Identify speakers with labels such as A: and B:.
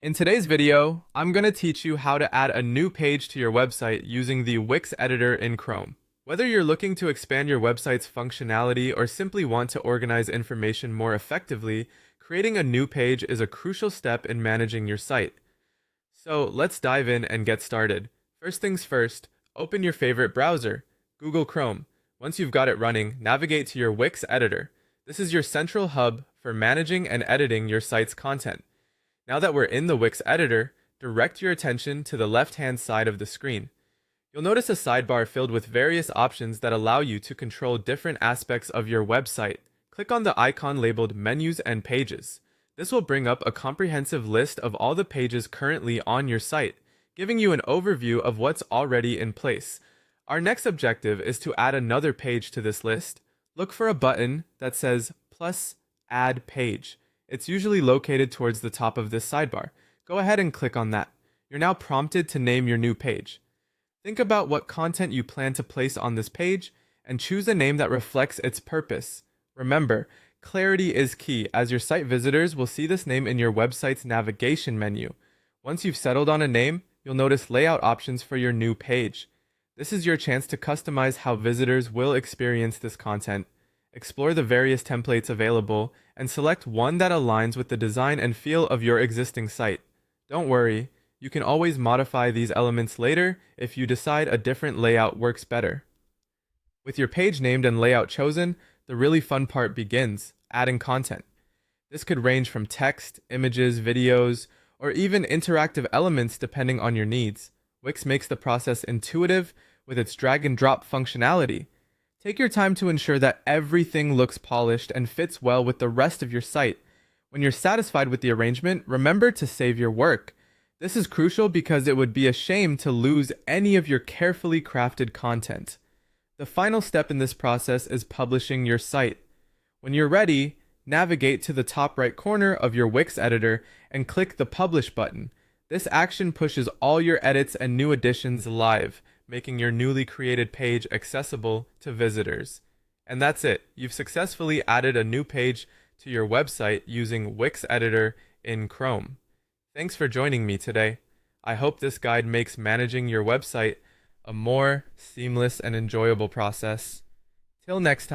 A: In today's video, I'm going to teach you how to add a new page to your website using the Wix Editor in Chrome. Whether you're looking to expand your website's functionality or simply want to organize information more effectively, creating a new page is a crucial step in managing your site. So let's dive in and get started. First things first, open your favorite browser, Google Chrome. Once you've got it running, navigate to your Wix Editor. This is your central hub for managing and editing your site's content. Now that we're in the Wix Editor, direct your attention to the left-hand side of the screen. You'll notice a sidebar filled with various options that allow you to control different aspects of your website. Click on the icon labeled Menus and Pages. This will bring up a comprehensive list of all the pages currently on your site, giving you an overview of what's already in place. Our next objective is to add another page to this list. Look for a button that says plus Add Page. It's usually located towards the top of this sidebar. Go ahead and click on that. You're now prompted to name your new page. Think about what content you plan to place on this page and choose a name that reflects its purpose. Remember, clarity is key, as your site visitors will see this name in your website's navigation menu. Once you've settled on a name, you'll notice layout options for your new page. This is your chance to customize how visitors will experience this content. Explore the various templates available and select one that aligns with the design and feel of your existing site. Don't worry, you can always modify these elements later if you decide a different layout works better. With your page named and layout chosen, the really fun part begins, adding content. This could range from text, images, videos, or even interactive elements depending on your needs. Wix makes the process intuitive with its drag and drop functionality. Take your time to ensure that everything looks polished and fits well with the rest of your site. When you're satisfied with the arrangement, remember to save your work. This is crucial because it would be a shame to lose any of your carefully crafted content. The final step in this process is publishing your site. When you're ready, navigate to the top right corner of your Wix editor and click the Publish button. This action pushes all your edits and new additions live, making your newly created page accessible to visitors. And that's it. You've successfully added a new page to your website using Wix Editor in Chrome. Thanks for joining me today. I hope this guide makes managing your website a more seamless and enjoyable process. Till next time.